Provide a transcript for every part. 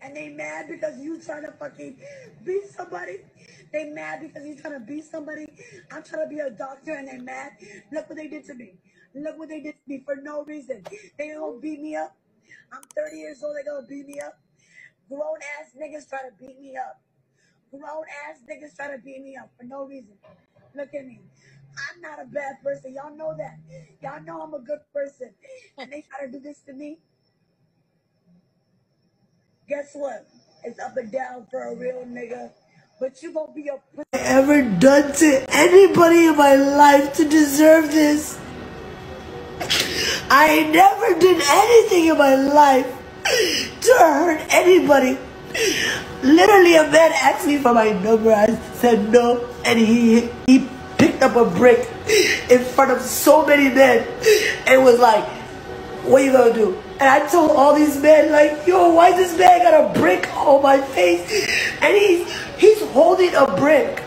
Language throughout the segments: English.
And they mad because you trying to fucking beat somebody. They mad because you trying to beat somebody. I'm trying to be a doctor and they mad. Look what they did to me. Look what they did to me for no reason. They gonna beat me up. I'm 30 years old, they gonna beat me up. Grown ass niggas try to beat me up. Grown ass niggas try to beat me up for no reason. Look at me. I'm not a bad person. Y'all know that. Y'all know I'm a good person. And they try to do this to me. Guess what? It's up and down for a real nigga. But you gonna be a ever done to anybody in my life to deserve this. I never did anything in my life to hurt anybody. Literally, a man asked me for my number. I said no, and he picked up a brick in front of so many men and was like, "What you gonna do?" And I told all these men, like, "Yo, why this man got a brick on my face?" And he's holding a brick,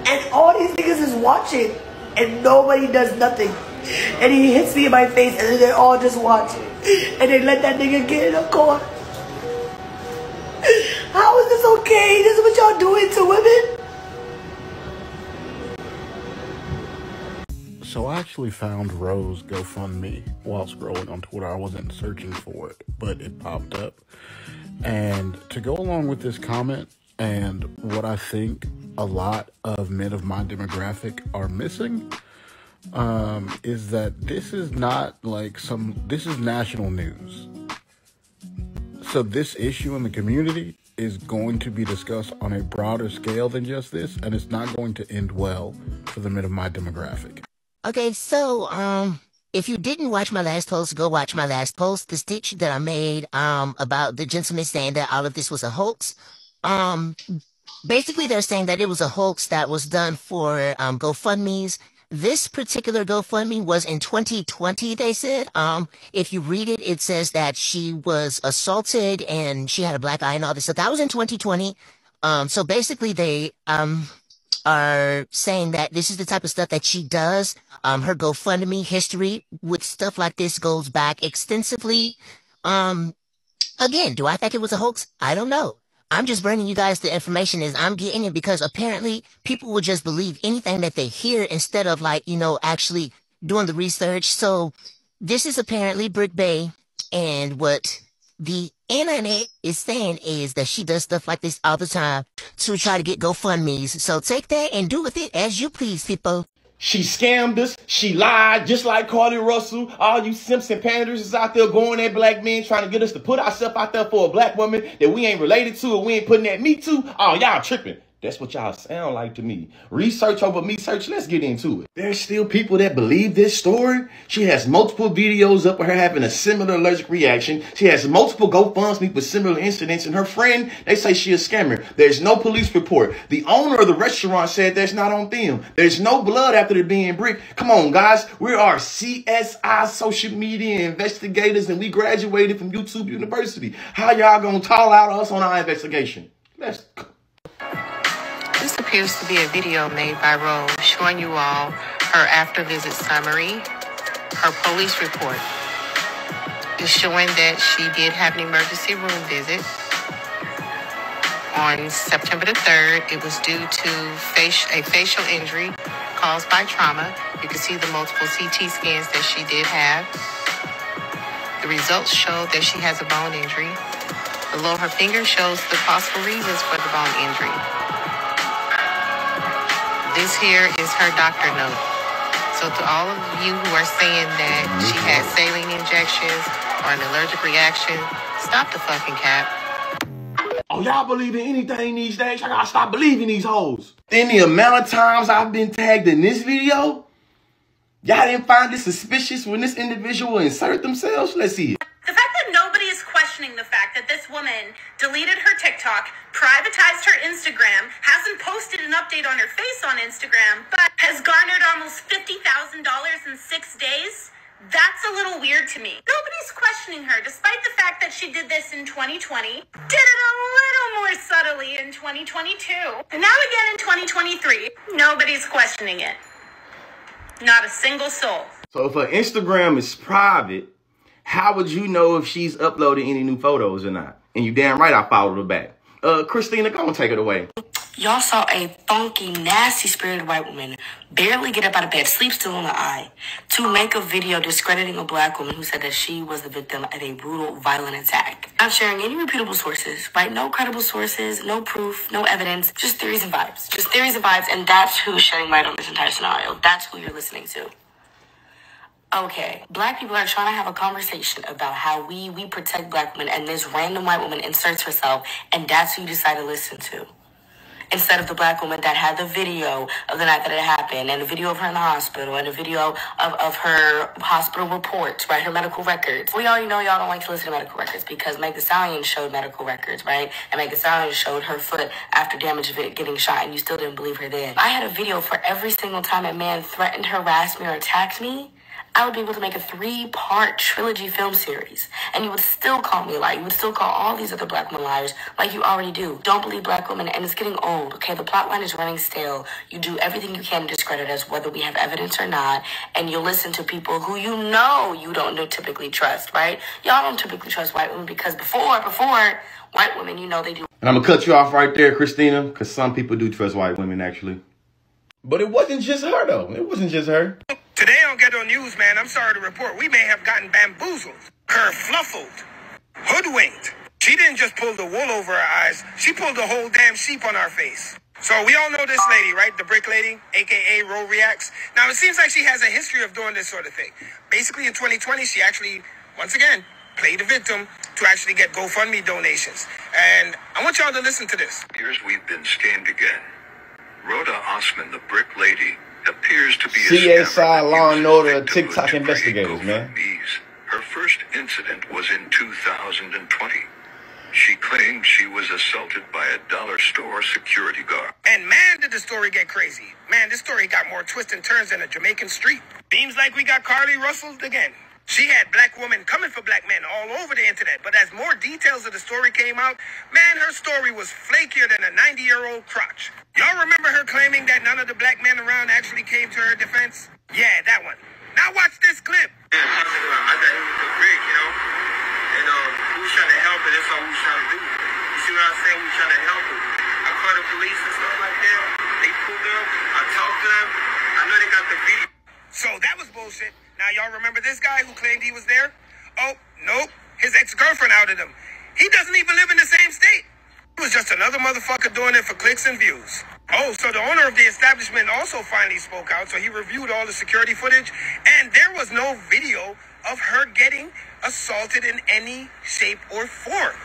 and all these niggas is watching, and nobody does nothing. And he hits me in my face, and then they're all just watching, and they let that nigga get in a corner. How is this okay? This is what y'all doing to women? So I actually found Rho's GoFundMe while scrolling on Twitter. I wasn't searching for it, but it popped up. And to go along with this comment, and what I think a lot of men of my demographic are missing, is that this is not like this is national news. So this issue in the community is going to be discussed on a broader scale than just this, and it's not going to end well for the men of my demographic. Okay, so, if you didn't watch my last post, go watch my last post. The stitch that I made, about the gentleman saying that all of this was a hoax. Basically they're saying that it was a hoax that was done for, GoFundMes. This particular GoFundMe was in 2020, they said. If you read it, it says that she was assaulted and she had a black eye and all this stuff. That was in 2020. So basically they, are saying that this is the type of stuff that she does. Her GoFundMe history with stuff like this goes back extensively. Again, do I think it was a hoax? I don't know. I'm just bringing you guys the information as I'm getting it because apparently people will just believe anything that they hear instead of actually doing the research. So this is apparently Brick Bay, and what the internet is saying is that she does stuff like this all the time to try to get GoFundMes. So take that and do with it as you please, people. She scammed us. She lied, just like Carly Russell. All you simps and panders is out there going at black men, trying to get us to put ourselves out there for a black woman that we ain't related to or we ain't putting that me to. Oh, y'all tripping. That's what y'all sound like to me. Research over me search. Let's get into it. There's still people that believe this story. She has multiple videos up of her having a similar allergic reaction. She has multiple GoFundMe with similar incidents. And her friend, they say she a scammer. There's no police report. The owner of the restaurant said that's not on them. There's no blood after the being brick. Come on, guys. We are CSI social media investigators, and we graduated from YouTube University. How y'all gonna call out us on our investigation? Let's go. This appears to be a video made by Rho showing you all her after-visit summary, her police report. It's showing that she did have an emergency room visit. On September the 3rd, it was due to a facial injury caused by trauma. You can see the multiple CT scans that she did have. The results show that she has a bone injury. Below her finger shows the possible reasons for the bone injury. This here is her doctor note. So to all of you who are saying that she had saline injections or an allergic reaction, stop the fucking cap. Oh, y'all believe in anything these days? I gotta stop believing these hoes. In the amount of times I've been tagged in this video, y'all didn't find it suspicious when this individual inserted themselves? Let's see it. The fact that nobody is questioning the fact that this woman deleted her TikTok, privatized her Instagram, hasn't posted an update on her face on Instagram, but has garnered almost $50,000 in 6 days, that's a little weird to me. Nobody's questioning her, despite the fact that she did this in 2020, did it a little more subtly in 2022, and now again in 2023, nobody's questioning it. Not a single soul. So if her Instagram is private, how would you know if she's uploaded any new photos or not? And you damn right I followed her back. Christina, go and take it away. Y'all saw a funky, nasty spirited white woman barely get up out of bed, sleep still on the eye, to make a video discrediting a black woman who said that she was the victim of a brutal, violent attack. Not sharing any reputable sources, right? No credible sources, no proof, no evidence, just theories and vibes. Just theories and vibes, and that's who's shedding light on this entire scenario. That's who you're listening to. Okay, black people are trying to have a conversation about how we protect black women, and this random white woman inserts herself, and that's who you decide to listen to. Instead of the black woman that had the video of the night that it happened, and a video of her in the hospital, and a video of her hospital reports, right, her medical records. We already know y'all don't like to listen to medical records because Meg Thee Stallion showed medical records, right? And Meg Thee Stallion showed her foot after damage of it getting shot, and you still didn't believe her then. I had a video for every single time a man threatened, harassed me, or attacked me. I would be able to make a 3-part trilogy film series. And you would still call me a liar. You would still call all these other black women liars like you already do. Don't believe black women, and it's getting old, okay? The plot line is running stale. You do everything you can to discredit us, whether we have evidence or not. And you'll listen to people who you know you don't typically trust, right? Y'all don't typically trust white women because before white women, you know they do. And I'm going to cut you off right there, Christina, because some people do trust white women, actually. But it wasn't just her, though. It wasn't just her. Today on Ghetto News, man, I'm sorry to report, we may have gotten bamboozled, kerfluffled, hoodwinked. She didn't just pull the wool over our eyes, she pulled the whole damn sheep on our face. So we all know this lady, right? The brick lady, a.k.a. Rho Reacts. Now, it seems like she has a history of doing this sort of thing. Basically, in 2020, she actually, once again, played a victim to actually get GoFundMe donations. And I want y'all to listen to this. Years we've been scammed again. Rhoda Osman, the brick lady, appears to be CSI Law and Order TikTok investigators, man. Her first incident was in 2020. She claimed she was assaulted by a dollar store security guard. And man, did the story get crazy. Man, this story got more twists and turns than a Jamaican street. Seems like we got Carly Russell again. She had black women coming for black men all over the internet, but as more details of the story came out, man, her story was flakier than a 90-year-old crotch. Y'all remember her claiming that none of the black men around actually came to her defense? Yeah, that one. Now watch this clip. I thought he was a brick, you know? And we was trying to help her, that's all we was trying to do. You see what I'm saying? We was trying to help her. I called the police and stuff like that. They pulled up, I talked to them. I know they got the video. So that was bullshit. Now y'all remember this guy who claimed he was there? Oh, nope. His ex-girlfriend outed him. He doesn't even live in the same state. He was just another motherfucker doing it for clicks and views. Oh, so the owner of the establishment also finally spoke out, so he reviewed all the security footage, and there was no video of her getting assaulted in any shape or form.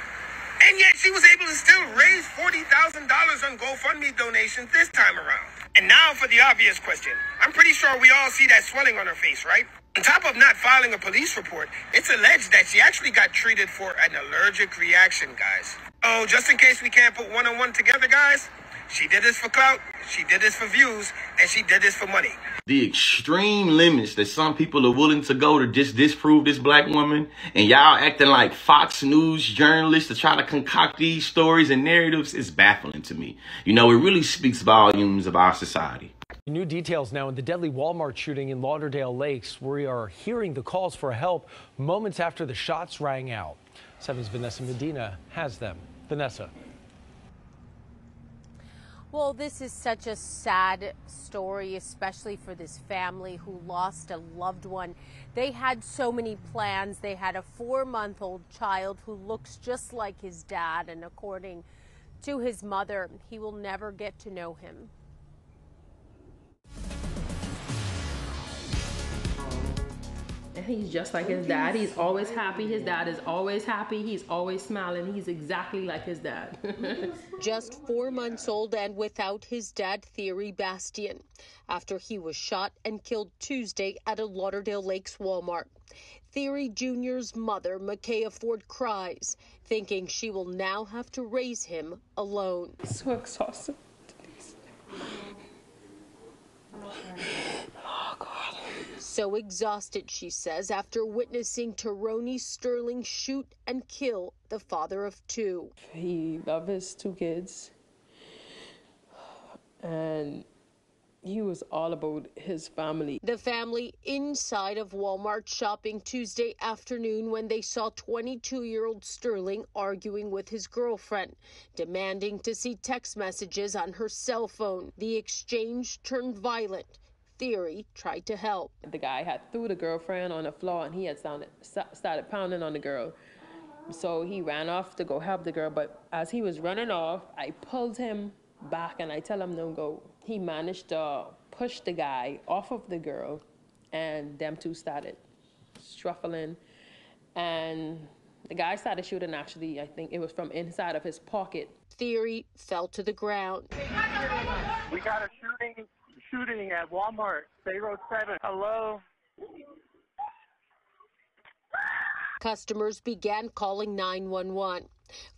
And yet she was able to still raise $40,000 on GoFundMe donations this time around. And now for the obvious question. I'm pretty sure we all see that swelling on her face, right? On top of not filing a police report, it's alleged that she actually got treated for an allergic reaction, guys. Oh, just in case we can't put one on one together, guys, she did this for clout, she did this for views, and she did this for money. The extreme limits that some people are willing to go to just disprove this black woman, and y'all acting like Fox News journalists to try to concoct these stories and narratives is baffling to me. You know, it really speaks volumes of our society. New details now in the deadly Walmart shooting in Lauderdale Lakes. We are hearing the calls for help moments after the shots rang out. 7's Vanessa Medina has them. Vanessa. Well, this is such a sad story, especially for this family who lost a loved one. They had so many plans. They had a 4-month-old child who looks just like his dad, and according to his mother, he will never get to know him. He's just like his dad. He's always happy. His dad is always happy. He's always smiling. He's exactly like his dad. Just 4 months old and without his dad, Theory Bastian, after he was shot and killed Tuesday at a Lauderdale Lakes Walmart. Theory Jr.'s mother, Micaiah Ford, cries, thinking she will now have to raise him alone. So exhausted. Oh, God. So exhausted, she says, after witnessing Tyrone Sterling shoot and kill the father of 2. He loved his 2 kids. And He was all about his family. The family inside of Walmart shopping Tuesday afternoon when they saw 22-year-old Sterling arguing with his girlfriend, demanding to see text messages on her cell phone. The exchange turned violent. Theory tried to help. The guy had threw the girlfriend on the floor and he had started pounding on the girl. So he ran off to go help the girl, but as he was running off, I pulled him back and I tell him no go. He managed to push the guy off of the girl and them two started struggling and the guy started shooting. Actually, I think it was from inside of his pocket. Theory fell to the ground. We got a shooting at Walmart, Bay Road 7. Hello? Customers began calling 911.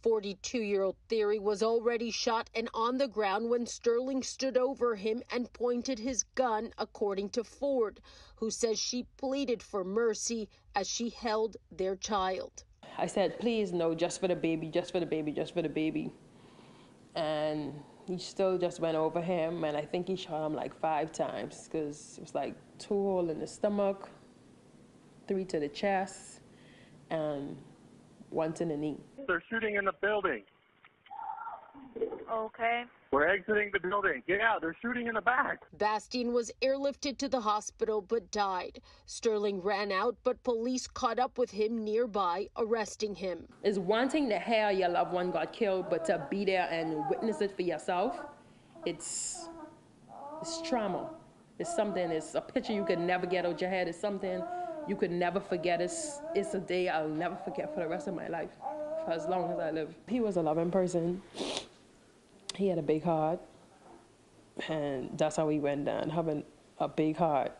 42-year-old Theory was already shot and on the ground when Sterling stood over him and pointed his gun, according to Ford, who says she pleaded for mercy as she held their child. I said, please, no, just for the baby, just for the baby, just for the baby. And he still just went over him, and I think he shot him like 5 times because it was like 2 holes in the stomach, 3 to the chest, and 1 to the knee. They're shooting in the building. Okay. We're exiting the building. Yeah, they're shooting in the back. Bastien was airlifted to the hospital but died. Sterling ran out, but police caught up with him nearby, arresting him. It's one thing to hear your loved one got killed, but to be there and witness it for yourself, it's trauma. It's something, it's a picture you could never get out your head. It's something you could never forget. It's a day I'll never forget for the rest of my life, for as long as I live. He was a loving person. He had a big heart, and that's how he went down, having a big heart.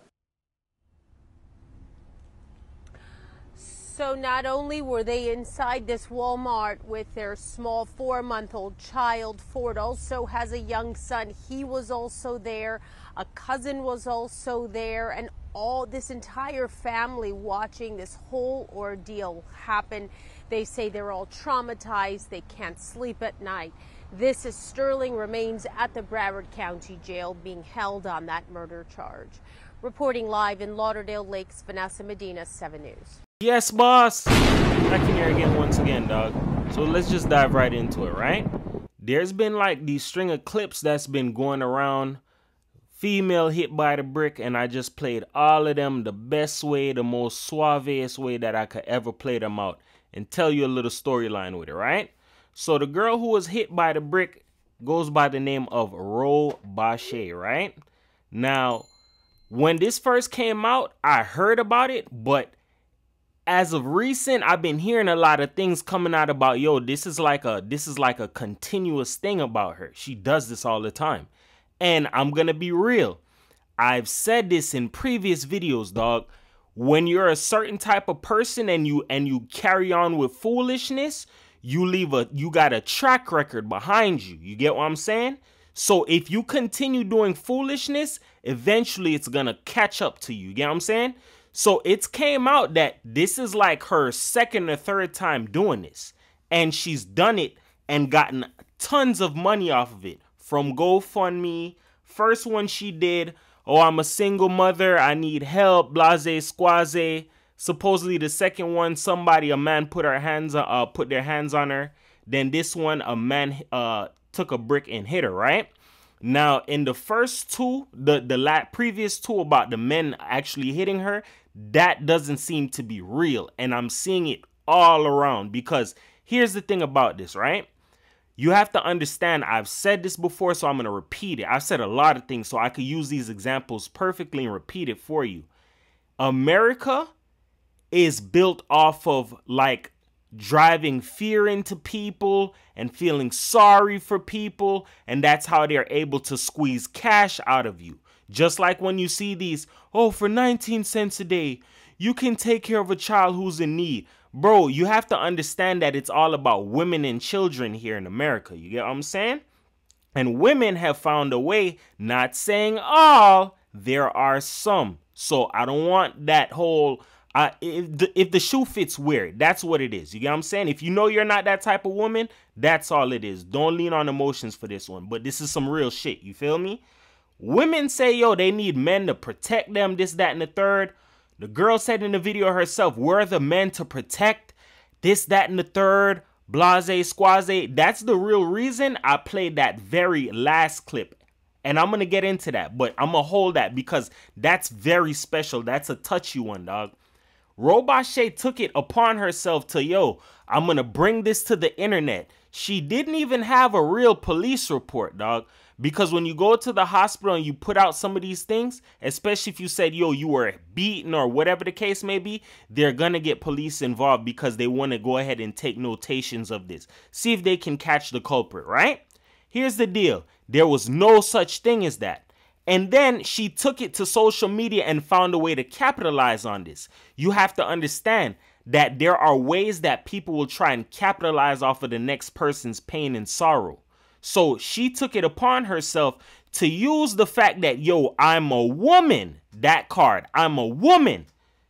So not only were they inside this Walmart with their small 4-month-old child, Ford also has a young son. He was also there. A cousin was also there, and all this entire family watching this whole ordeal happen. They say they're all traumatized. They can't sleep at night. This is Sterling remains at the Broward County Jail being held on that murder charge. Reporting live in Lauderdale Lakes, Vanessa Medina, 7 News. Yes, boss. Back in here again once again, dog. So let's just dive right into it, right? There's been like these string of clips that's been going around. Female hit by the brick, and I just played all of them the best way, the most suavest way that I could ever play them out and tell you a little storyline with it, right? So the girl who was hit by the brick goes by the name of Rho Bashe, right? Now, when this first came out, I heard about it, but as of recent, I've been hearing a lot of things coming out about, yo, this is like a continuous thing about her. She does this all the time. And I'm gonna be real. I've said this in previous videos, dog. When you're a certain type of person and you carry on with foolishness, you got a track record behind you. You get what I'm saying? So if you continue doing foolishness, eventually it's gonna catch up to you. You get what I'm saying? So it's came out that this is like her 2nd or 3rd time doing this. And she's done it and gotten tons of money off of it. From GoFundMe, first one she did, oh, I'm a single mother, I need help, blase squaze. Supposedly the second one, a man put their hands on her. Then this one, a man took a brick and hit her, right? Now, in the first two, the previous two about the men actually hitting her, that doesn't seem to be real. And I'm seeing it all around because here's the thing about this, right? You have to understand, I've said this before, so I'm going to repeat it. I've said a lot of things, so I could use these examples perfectly and repeat it for you. America is built off of like driving fear into people and feeling sorry for people, and that's how they're able to squeeze cash out of you. Just like when you see these, oh, for 19 cents a day, you can take care of a child who's in need. Bro, you have to understand that it's all about women and children here in America. You get what I'm saying? And women have found a way, not saying all, there are some. So I don't want that whole, if the shoe fits weird, that's what it is. You get what I'm saying? If you know you're not that type of woman, that's all it is. Don't lean on emotions for this one. But this is some real shit. You feel me? Women say, yo, they need men to protect them, this, that, and the third. The girl said in the video herself, we're the men to protect, this, that, and the third, blase, squaze. That's the real reason I played that very last clip. And I'm going to get into that, but I'm going to hold that because that's very special. That's a touchy one, dog. Rho Bashe took it upon herself to, yo, I'm going to bring this to the internet. She didn't even have a real police report, dog. Because when you go to the hospital and you put out some of these things, especially if you said, yo, you were beaten or whatever the case may be, they're going to get police involved because they want to go ahead and take notations of this. See if they can catch the culprit, right? Here's the deal. There was no such thing as that. And then she took it to social media and found a way to capitalize on this. You have to understand that there are ways that people will try and capitalize off of the next person's pain and sorrow. So she took it upon herself to use the fact that, yo, I'm a woman, that card, I'm a woman.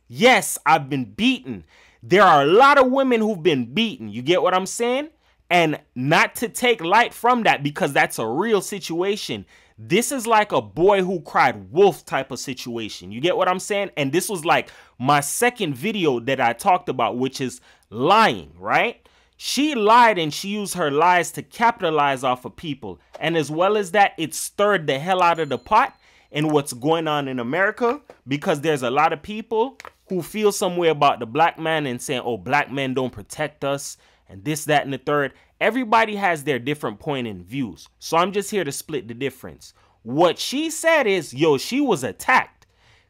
Yes, I've been beaten. There are a lot of women who've been beaten. You get what I'm saying? And not to take light from that because that's a real situation. This is like a boy who cried wolf type of situation. You get what I'm saying? And this was like my second video that I talked about, which is lying, right? She lied and she used her lies to capitalize off of people. And as well as that, it stirred the hell out of the pot in what's going on in America because there's a lot of people who feel some way about the black man and saying, oh, black men don't protect us and this, that, and the third. Everybody has their different point in views. So I'm just here to split the difference. What she said is, yo, she was attacked.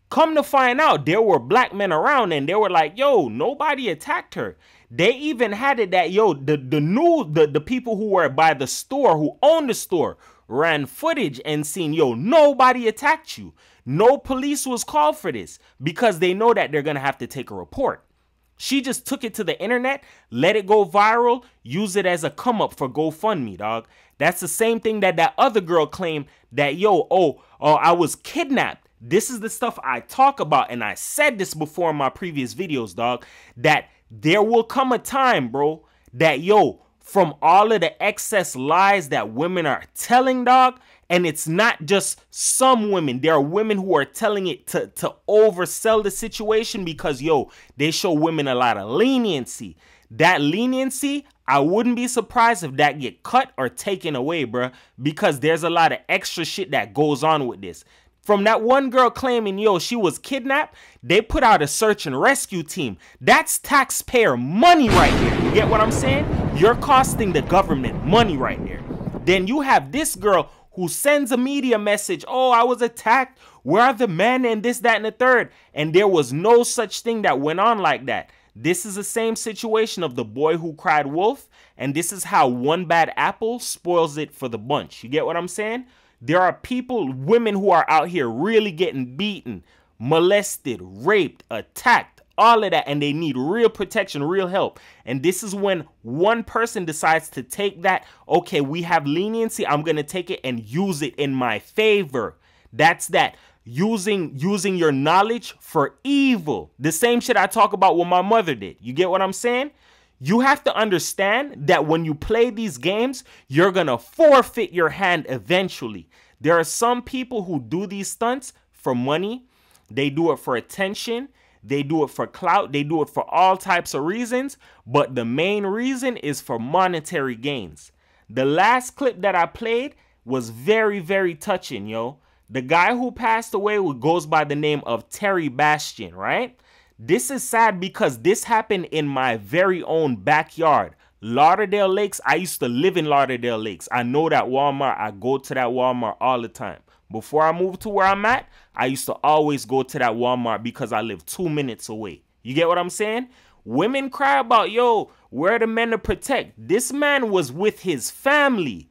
Come to find out, there were black men around and they were like, yo, nobody attacked her. They even had it that, yo, the people who were by the store, who owned the store, ran footage and seen, yo, nobody attacked you. No police was called for this because they know that they're going to have to take a report. She just took it to the internet, let it go viral, use it as a come up for GoFundMe, dog. That's the same thing that that other girl claimed that, yo, I was kidnapped. This is the stuff I talk about, and I said this before in my previous videos, dog, that there will come a time, bro, that, yo, from all of the excess lies that women are telling, dog, and it's not just some women. There are women who are telling it to oversell the situation because, yo, they show women a lot of leniency. That leniency, I wouldn't be surprised if that get cut or taken away, bro, because there's a lot of extra shit that goes on with this. From that one girl claiming, yo, she was kidnapped, they put out a search and rescue team. That's taxpayer money right there. You get what I'm saying? You're costing the government money right there. Then you have this girl who sends a media message, oh, I was attacked, where are the men, and this, that, and the third. And there was no such thing that went on like that. This is the same situation of the boy who cried wolf, and this is how one bad apple spoils it for the bunch. You get what I'm saying? There are people, women who are out here really getting beaten, molested, raped, attacked, all of that, and they need real protection, real help. And this is when one person decides to take that, okay, we have leniency, I'm going to take it and use it in my favor. That's that. Using your knowledge for evil. The same shit I talk about what my mother did. You get what I'm saying? You have to understand that when you play these games, you're going to forfeit your hand eventually. There are some people who do these stunts for money. They do it for attention. They do it for clout. They do it for all types of reasons. But the main reason is for monetary gains. The last clip that I played was very, very touching, yo. The guy who passed away goes by the name of Terry Bastian, right? This is sad because this happened in my very own backyard. Lauderdale Lakes, I used to live in Lauderdale Lakes. I know that Walmart. I go to that Walmart all the time. Before I moved to where I'm at, I used to always go to that Walmart because I live 2 minutes away. You get what I'm saying? Women cry about, yo, where are the men to protect? This man was with his family,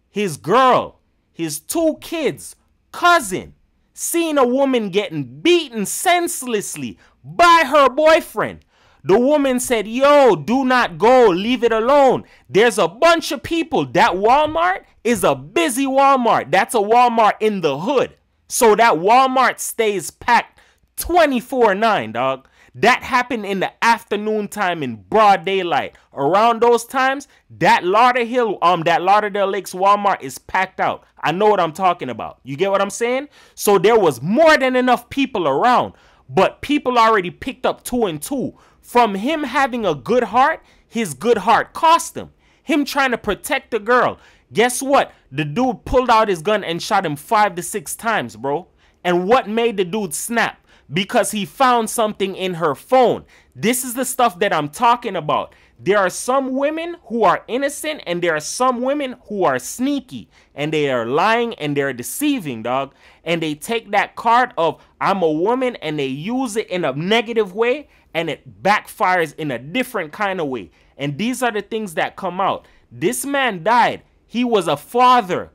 his girl, his 2 kids, cousin, seeing a woman getting beaten senselessly by her boyfriend. The woman said, yo, do not go, leave it alone. There's a bunch of people. That Walmart is a busy Walmart. That's a Walmart in the hood. So that Walmart stays packed 24/9, dog. That happened in the afternoon time in broad daylight. Around those times, that Lauderdale Lakes Walmart is packed out. I know what I'm talking about. You get what I'm saying? So there was more than enough people around, but people already picked up 2 and 2. From him having a good heart, his good heart cost him. Him trying to protect the girl. Guess what? The dude pulled out his gun and shot him 5 to 6 times, bro. And what made the dude snap? Because he found something in her phone. This is the stuff that I'm talking about. There are some women who are innocent and there are some women who are sneaky. And they are lying and they're deceiving, dog. And they take that card of I'm a woman and they use it in a negative way and it backfires in a different kind of way. And these are the things that come out. This man died. He was a father.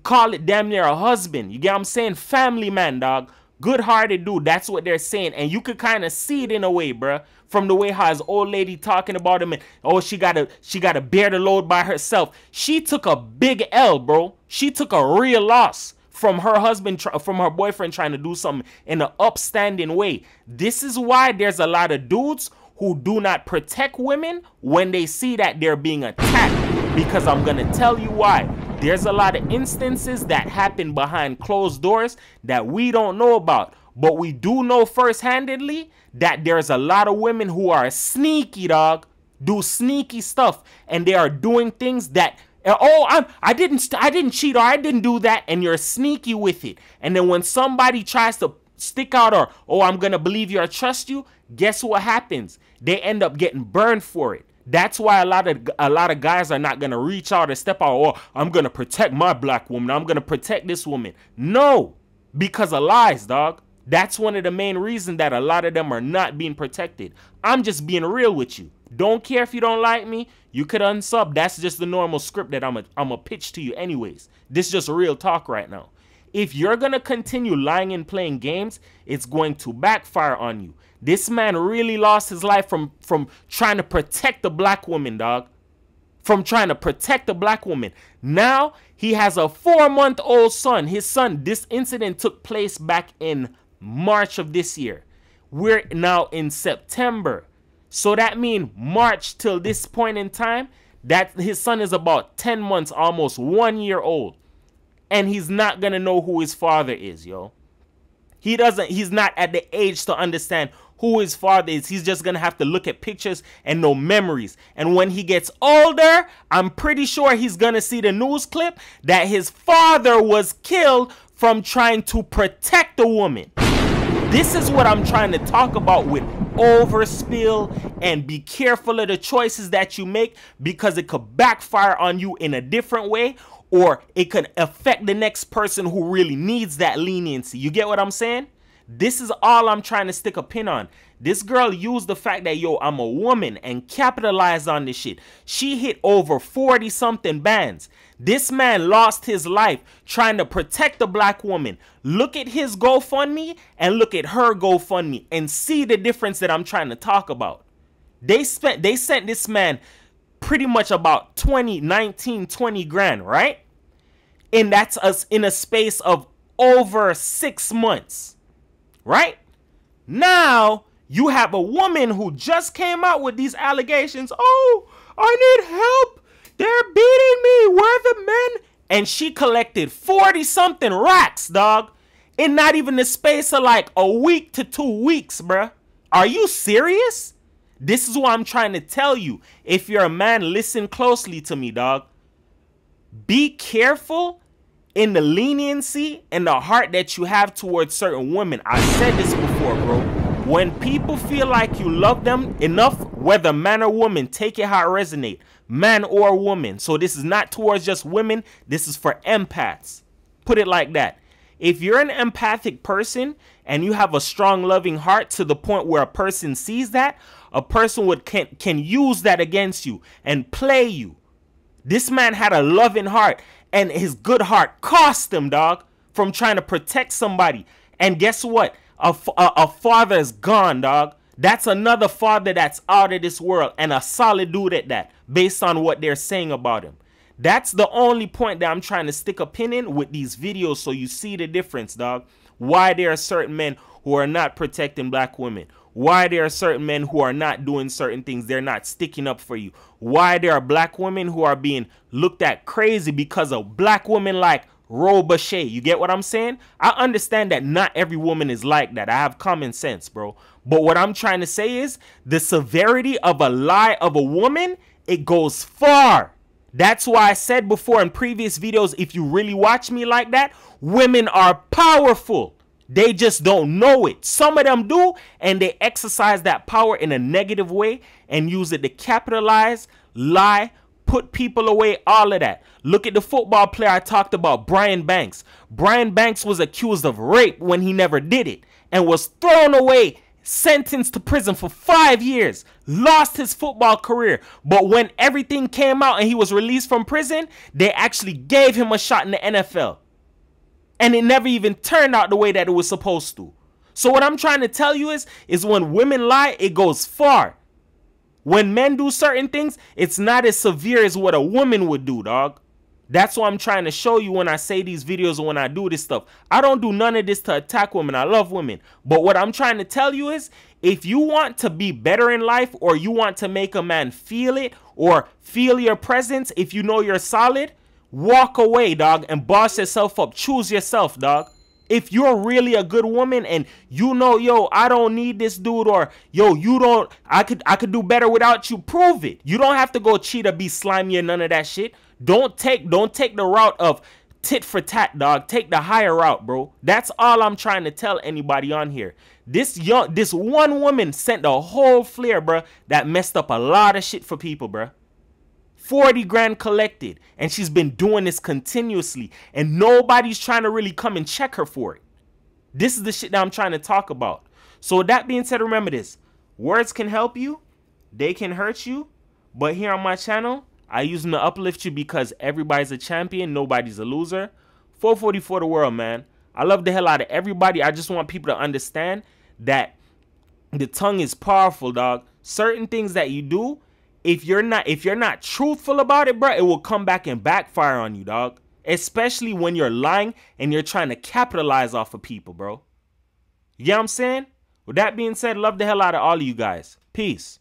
Call it damn near a husband. You get what I'm saying? Family man, dog. Good-hearted dude. That's what they're saying. And you could kind of see it in a way, bruh. From the way how his old lady talking about him. And, oh, she gotta bear the load by herself. She took a big L, bro. She took a real loss from her husband, from her boyfriend trying to do something in an upstanding way. This is why there's a lot of dudes who do not protect women when they see that they're being attacked. Because I'm going to tell you why. There's a lot of instances that happen behind closed doors that we don't know about. But we do know first-handedly that there's a lot of women who are sneaky, dog. Do sneaky stuff. And they are doing things that, oh, I didn't cheat or I didn't do that. And you're sneaky with it. And then when somebody tries to stick out or, oh, I'm going to believe you or trust you, guess what happens? They end up getting burned for it. That's why a lot of guys are not going to reach out or step out. Oh, I'm going to protect my black woman. I'm going to protect this woman. No, because of lies, dog. That's one of the main reasons that a lot of them are not being protected. I'm just being real with you. Don't care if you don't like me. You could unsub. That's just the normal script that I'm a pitch to you anyways. This is just real talk right now. If you're going to continue lying and playing games, it's going to backfire on you. This man really lost his life from trying to protect the black woman, dog. From trying to protect the black woman. Now, he has a 4-month-old son. His son, this incident took place back in March of this year. We're now in September. So that means March till this point in time, that his son is about 10 months, almost 1 year old. And he's not going to know who his father is, yo. He's not at the age to understand who his father is. He's just going to have to look at pictures and know memories. And when he gets older, I'm pretty sure he's going to see the news clip that his father was killed from trying to protect the woman. This is what I'm trying to talk about with overspill, and be careful of the choices that you make because it could backfire on you in a different way, or it could affect the next person who really needs that leniency. You get what I'm saying? This is all I'm trying to stick a pin on. This girl used the fact that, yo, I'm a woman and capitalized on this shit. She hit over 40-something bands. This man lost his life trying to protect the black woman. Look at his GoFundMe and look at her GoFundMe and see the difference that I'm trying to talk about. They sent this man pretty much about 20 grand, right? And that's us in a space of over 6 months, right? Now you have a woman who just came out with these allegations. Oh, I need help. They're beating me. Where are the men? And she collected 40-something racks, dog, in not even the space of like a week to 2 weeks, bruh. Are you serious? This is what I'm trying to tell you. If you're a man, listen closely to me, dog. Be careful in the leniency and the heart that you have towards certain women. I said this before, bro. When people feel like you love them enough, whether man or woman, take it how it resonates. Man or woman. So this is not towards just women. This is for empaths. Put it like that. If you're an empathic person and you have a strong loving heart to the point where a person sees that, a person can use that against you and play you. This man had a loving heart, and his good heart cost him, dog, from trying to protect somebody. And guess what? A father is gone, dog. That's another father that's out of this world, and a solid dude at that, based on what they're saying about him. That's the only point that I'm trying to stick a pin in with these videos, so you see the difference, dog. Why there are certain men who are not protecting black women. Why there are certain men who are not doing certain things. They're not sticking up for you. Why there are black women who are being looked at crazy because of black women like Rho Bashe. You get what I'm saying? I understand that not every woman is like that. I have common sense, bro. But what I'm trying to say is the severity of a lie of a woman, it goes far. That's why I said before in previous videos, if you really watch me like that, women are powerful. They just don't know it. Some of them do, and they exercise that power in a negative way and use it to capitalize, lie, put people away, all of that. Look at the football player I talked about, Brian Banks. Brian Banks was accused of rape when he never did it and was thrown away, sentenced to prison for 5 years, lost his football career. But when everything came out and he was released from prison, they actually gave him a shot in the NFL. And it never even turned out the way that it was supposed to. So what I'm trying to tell you is when women lie, it goes far. When men do certain things, it's not as severe as what a woman would do, dog. That's what I'm trying to show you when I say these videos and when I do this stuff. I don't do none of this to attack women. I love women. But what I'm trying to tell you is, if you want to be better in life, or you want to make a man feel it or feel your presence, if you know you're solid, walk away, dog, and boss yourself up. Choose yourself, dog. If you're really a good woman and you know, yo, I don't need this dude, or yo, you don't, I could do better without you, prove it. You don't have to go cheat or be slimy or none of that shit. Don't take the route of tit for tat, dog. Take the higher route, bro. That's all I'm trying to tell anybody on here. This one woman sent a whole flare, bro, that messed up a lot of shit for people, bro. 40 grand collected, and she's been doing this continuously, and nobody's trying to really come and check her for it. This is the shit that I'm trying to talk about. So with that being said, remember this: words can help you, they can hurt you, but here on my channel, I use them to uplift you, because everybody's a champion, nobody's a loser. 444 the world, man. I love the hell out of everybody. I just want people to understand that the tongue is powerful, dog. Certain things that you do, if you're not truthful about it, bro, it will come back and backfire on you, dog. Especially when you're lying and you're trying to capitalize off of people, bro. You know what I'm saying? With that being said, love the hell out of all of you guys. Peace.